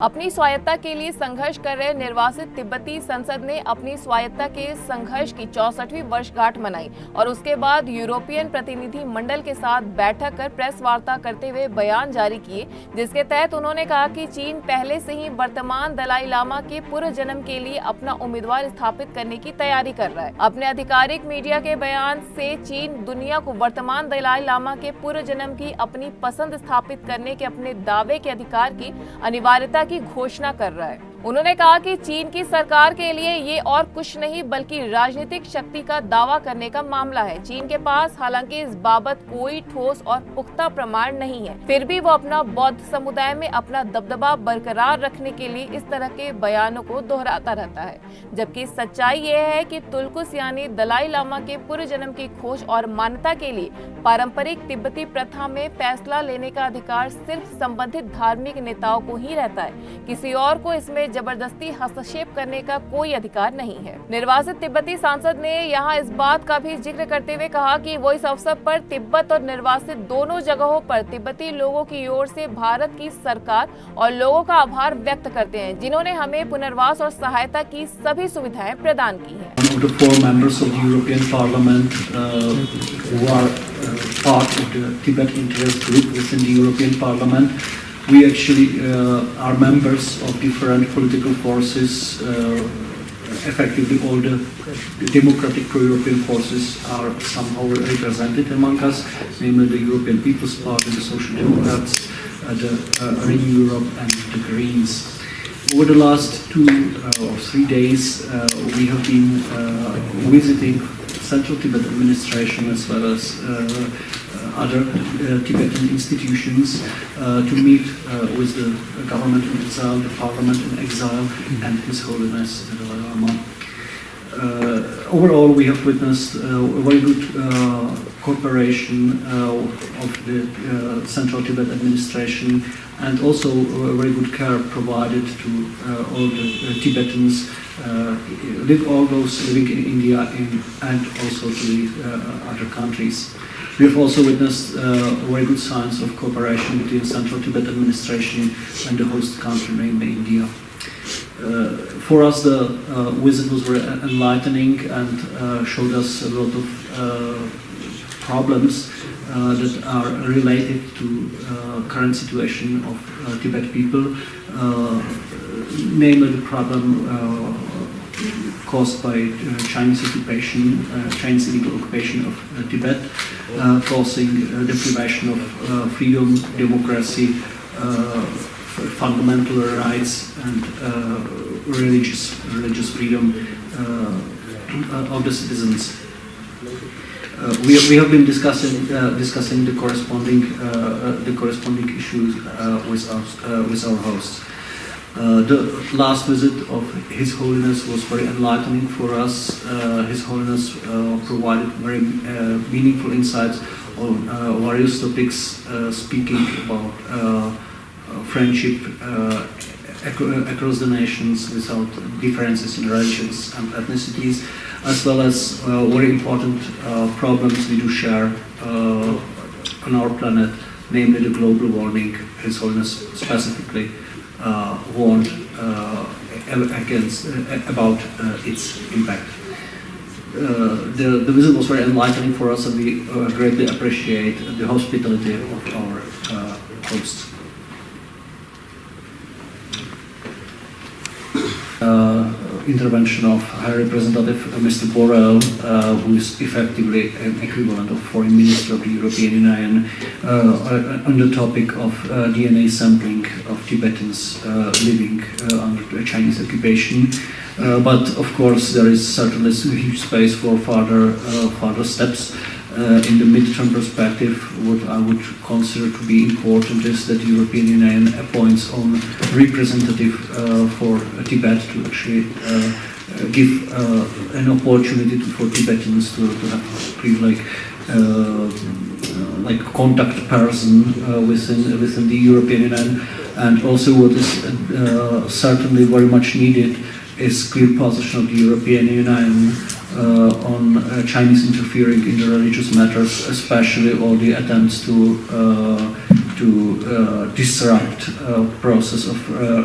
अपनी स्वायत्तता के लिए संघर्ष कर रहे निर्वासित तिब्बती संसद ने अपनी स्वायत्तता के संघर्ष की 64वीं वर्षगांठ मनाई और उसके बाद यूरोपियन प्रतिनिधि मंडल के साथ बैठक कर प्रेस वार्ता करते हुए बयान जारी किए, जिसके तहत उन्होंने कहा कि चीन पहले से ही वर्तमान दलाई लामा के पूर्व जन्म के लिए अपना उम्मीदवार स्थापित करने की तैयारी कर रहा है। अपने आधिकारिक मीडिया के बयान से चीन दुनिया को वर्तमान दलाई लामा के पूर्व जन्म की अपनी पसंद स्थापित करने के अपने दावे के अधिकार की अनिवार्यता की घोषणा कर रहा है। उन्होंने कहा कि चीन की सरकार के लिए ये और कुछ नहीं बल्कि राजनीतिक शक्ति का दावा करने का मामला है। चीन के पास हालांकि इस बाबत कोई ठोस और पुख्ता प्रमाण नहीं है, फिर भी वो अपना बौद्ध समुदाय में अपना दबदबा बरकरार रखने के लिए इस तरह के बयानों को दोहराता रहता है। जबकि सच्चाई ये है कि तुलकुस यानी दलाई लामा के पूर्व जन्म की खोज और मान्यता के लिए पारंपरिक तिब्बती प्रथा में फैसला लेने का अधिकार सिर्फ संबंधित धार्मिक नेताओं को ही रहता है। किसी और को इसमें जबरदस्ती हस्तक्षेप करने का कोई अधिकार नहीं है। निर्वासित तिब्बती सांसद ने यहाँ इस बात का भी जिक्र करते हुए कहा कि वो इस अवसर पर तिब्बत और निर्वासित दोनों जगहों पर तिब्बती लोगों की ओर से भारत की सरकार और लोगों का आभार व्यक्त करते हैं, जिन्होंने हमें पुनर्वास और सहायता की सभी सुविधाएं प्रदान की हैं। We actually are members of different political forces. Effectively, all the democratic pro-European forces are somehow represented among us, namely the European People's Party, the Social Democrats, the Renew Europe, and the Greens. Over the last 2 or 3 days, we have been visiting Central Tibet administration as well as other Tibetan institutions to meet with the government in exile, the parliament in exile, and His Holiness the Dalai Lama. Overall, we have witnessed a very good cooperation of the Central Tibet administration, and also very good care provided to all the Tibetans, all those living in India and also to the other countries. We have also witnessed very good signs of cooperation between Central Tibet administration and the host country, namely India. For us, the visit was very enlightening and showed us a lot of problems that are related to current situation of Tibet people, namely the problem caused by Chinese occupation, Chinese illegal occupation of Tibet, causing deprivation of freedom, democracy, fundamental rights, and religious freedom of the citizens. We have been discussing the corresponding issues with our hosts. The last visit of His Holiness was very enlightening for us. His Holiness provided very meaningful insights on various topics, speaking about friendship across the nations without differences in religions and ethnicities, as well as very important problems we do share on our planet, namely the global warming. His Holiness specifically warned about its impact. The visit was very enlightening for us, and we greatly appreciate the hospitality of our hosts. Intervention of High Representative Mr. Borrell, who is effectively an equivalent of Foreign Minister of the European Union, on the topic of DNA sampling of Tibetans living under Chinese occupation. But of course, there is certainly huge space for further steps. In the mid-term perspective, what I would consider to be important is that the European Union appoints own representative for Tibet to actually give an opportunity for Tibetans to have like contact person within the European Union. And also, what is certainly very much needed is clear position of the European Union on Chinese interfering in the religious matters, especially all the attempts to to disrupt process of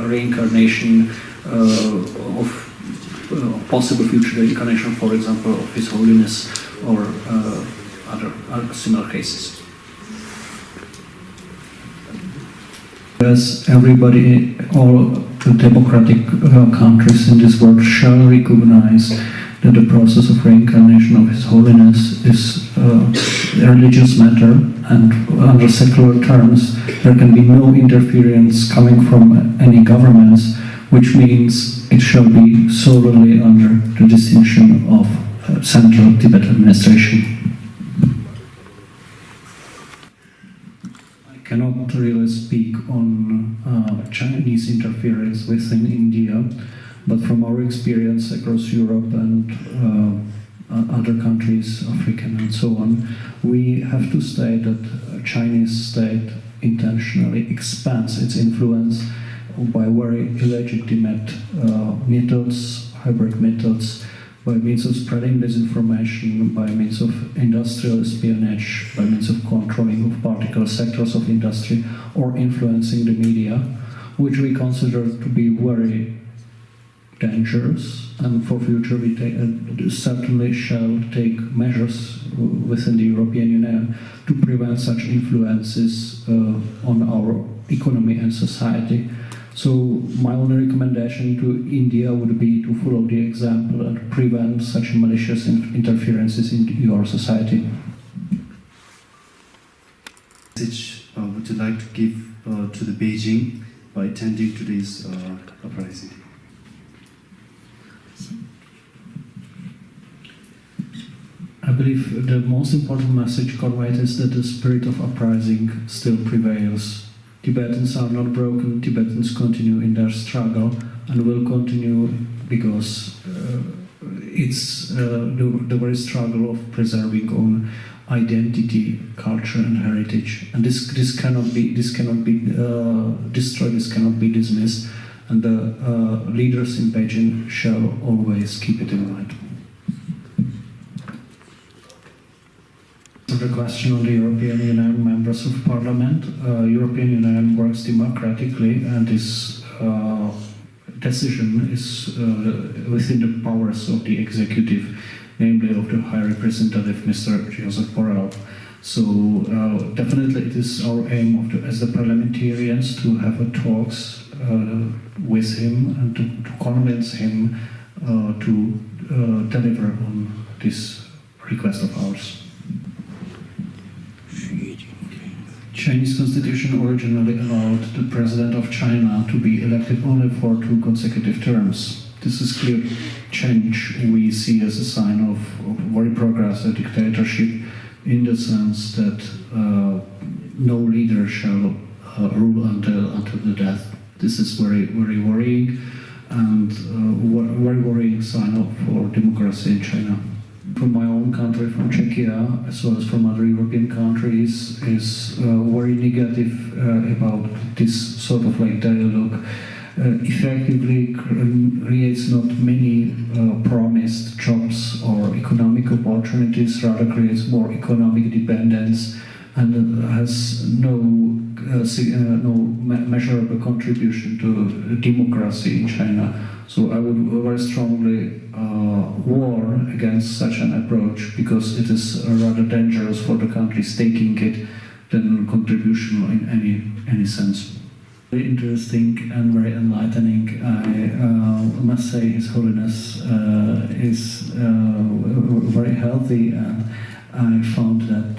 reincarnation of possible future reincarnation, for example, of His Holiness or other similar cases. As everybody, all the democratic countries in this world shall recognize that the process of reincarnation of His Holiness is a religious matter, and under secular terms there can be no interference coming from any governments, which means it shall be solely under the distinction of Central Tibet administration. I cannot really speak on Chinese interference within India, but from our experience across Europe and other countries, African and so on, we have to state that the Chinese state intentionally expands its influence by very illegitimate methods, hybrid methods, by means of spreading disinformation, by means of industrial espionage, by means of controlling of particular sectors of industry, or influencing the media, which we consider to be very dangerous, and for future we certainly shall take measures within the European Union to prevent such influences on our economy and society. So my only recommendation to India would be to follow the example and prevent such malicious interferences in your society. Message would you like to give to the Beijing by attending today's uprising? I believe the most important message conveyed is that the spirit of uprising still prevails. Tibetans are not broken, Tibetans continue in their struggle and will continue because it's the very struggle of preserving own identity, culture and heritage. And this cannot be destroyed, this cannot be dismissed, and the leaders in Beijing shall always keep it in mind. The question on the European Union members of Parliament. European Union works democratically, and this decision is within the powers of the executive, namely of the High Representative Mr. Joseph Borrell. So definitely it is our aim as the parliamentarians to have talks with him and to convince him to deliver on this request of ours. Chinese constitution originally allowed the president of China to be elected only for 2 consecutive terms. This is clear change we see as a sign of very progressive dictatorship, in the sense that no leader shall rule until the death. This is very, very worrying, and very worrying sign for democracy in China. From my own country, from Czechia, as well as from other European countries, is very negative about this sort of dialogue. Effectively creates not many promised jobs or economic opportunities, rather creates more economic dependence, and has no measurable contribution to democracy in China. So I would very strongly war against such an approach, because it is rather dangerous for the countries taking it than contributional in any sense. Very interesting and very enlightening. I must say His Holiness is very healthy, and I found that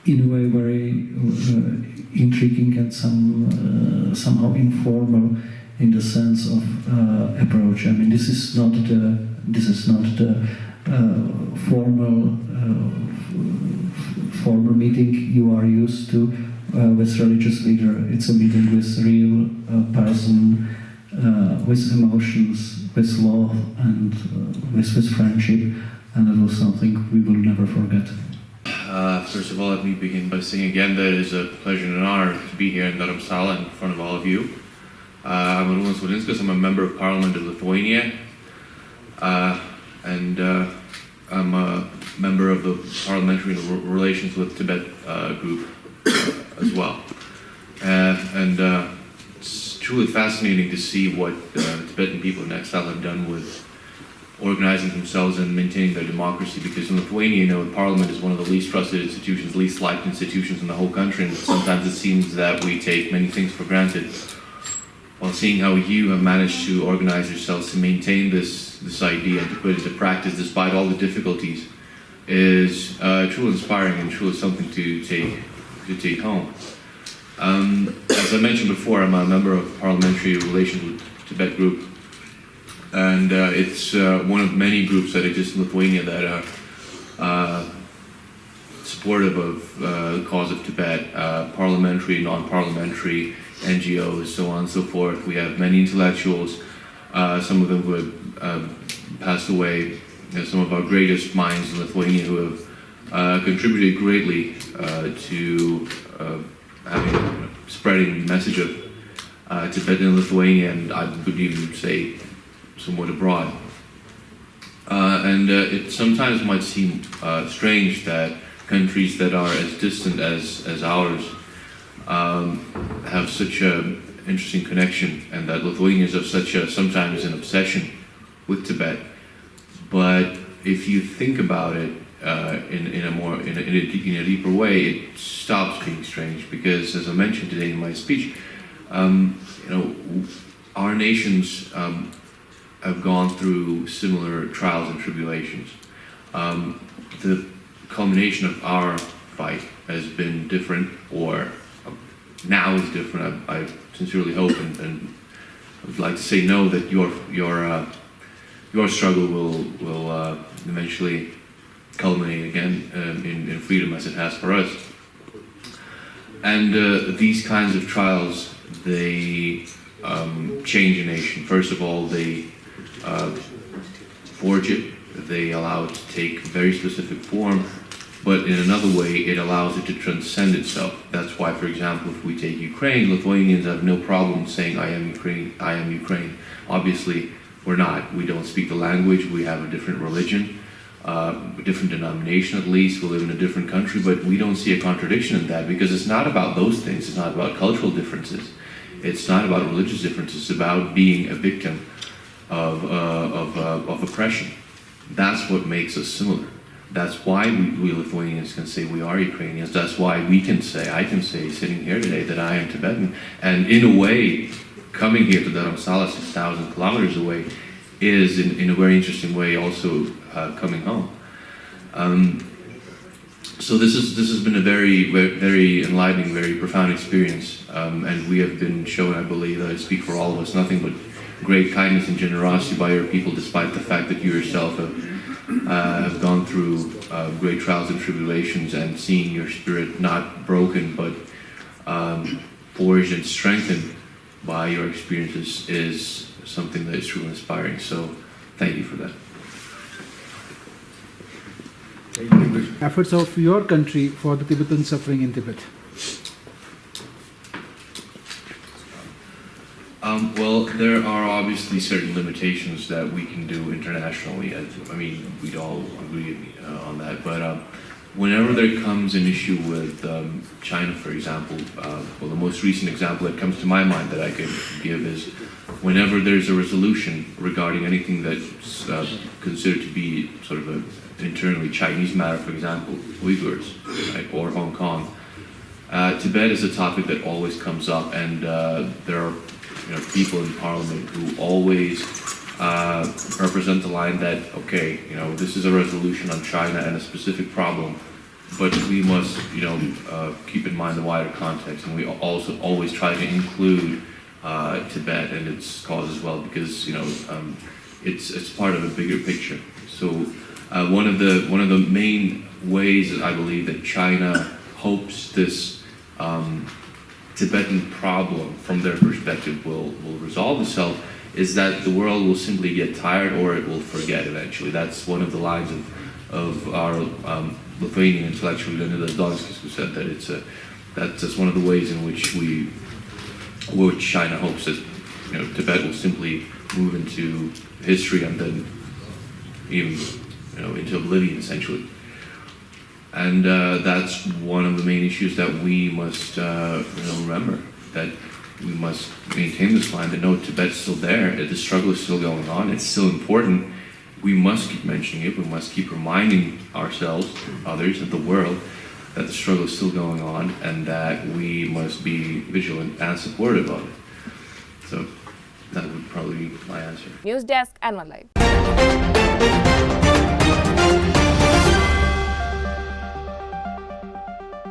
in a way very intriguing and somehow informal in the sense of approach. I mean, this is not the formal meeting you are used to with religious leader. It's a meeting with real person, with emotions, with love, and with friendship, and that was something we will never forget. First of all, let me begin by saying again that it is a pleasure and an honor to be here in Dharamsala in front of all of you. I'm Arūnas Valinskas, I'm a member of Parliament of Lithuania, and I'm a member of the Parliamentary Relations with Tibet group. as well. It's truly fascinating to see what Tibetan people in exile have done with organizing themselves and maintaining their democracy, because in Lithuania, the parliament is one of the least trusted institutions, least liked institutions in the whole country, and sometimes it seems that we take many things for granted. While seeing how you have managed to organize yourselves to maintain this idea and to put it into practice despite all the difficulties is truly inspiring and truly something to take home. As I mentioned before, I'm a member of Parliamentary Relations with Tibet group, and it's one of many groups that exist in Lithuania that are supportive of the cause of Tibet, parliamentary, non-parliamentary, NGOs, so on and so forth. We have many intellectuals, some of them who have passed away, some of our greatest minds in Lithuania who have contributed greatly to spreading the message of Tibet in Lithuania, and I would even say somewhat abroad. It sometimes might seem strange that countries that are as distant as ours have such an interesting connection, and that Lithuanians have sometimes an obsession with Tibet. But if you think about it in a deeper way, it stops being strange, because, as I mentioned today in my speech, our nations have gone through similar trials and tribulations. The culmination of our fight has been different, or now is different. I sincerely hope, and I would like to say no, that your struggle will eventually culminate again in freedom as it has for us. And these kinds of trials, they change a nation. First of all, they forge it, they allow it to take very specific form, but in another way, it allows it to transcend itself. That's why, for example, if we take Ukraine, Lithuanians have no problem saying, I am Ukraine, I am Ukraine. Obviously, we're not. We don't speak the language, we have a different religion, a different denomination at least, we live in a different country, but we don't see a contradiction in that, because it's not about those things, it's not about cultural differences, it's not about religious differences, it's about being a victim of oppression. That's what makes us similar. That's why we Lithuanians can say we are Ukrainians. That's why I can say, sitting here today, that I am Tibetan. And in a way, coming here to Dharamsala, 6,000 kilometers away, is in a very interesting way also coming home. So this has been a very, very enlightening, very profound experience. And we have been shown, I believe, that I speak for all of us, nothing but great kindness and generosity by your people, despite the fact that you yourself have gone through great trials and tribulations, and seeing your spirit not broken but forged and strengthened by your experiences is something that is truly inspiring. So thank you for that. Efforts of your country for the Tibetan suffering in Tibet. Well, there are obviously certain limitations that we can do internationally. I mean, we'd all agree on that. But whenever there comes an issue with China, for example, well, the most recent example that comes to my mind that I could give is whenever there's a resolution regarding anything that's considered to be sort of an internally Chinese matter, for example, Uyghurs, right, or Hong Kong, Tibet is a topic that always comes up, and there are people in Parliament who always represent the line that, okay, this is a resolution on China and a specific problem, but we must, keep in mind the wider context, and we also always try to include Tibet and its cause as well, because it's part of a bigger picture. So one of the main ways that I believe that China hopes this Tibetan problem, from their perspective, will resolve itself, is that the world will simply get tired, or it will forget eventually. That's one of the lines of our Lithuanian intellectual Leonidas Donskis, who said that that's one of the ways in which China hopes that Tibet will simply move into history and then even into oblivion, essentially. And that's one of the main issues that we must remember, that we must maintain this line, to know Tibet's still there, the struggle is still going on, it's still important. We must keep mentioning it, we must keep reminding ourselves, others, and the world, that the struggle is still going on and that we must be vigilant and supportive of it. So that would probably be my answer. News Desk, N1 Live.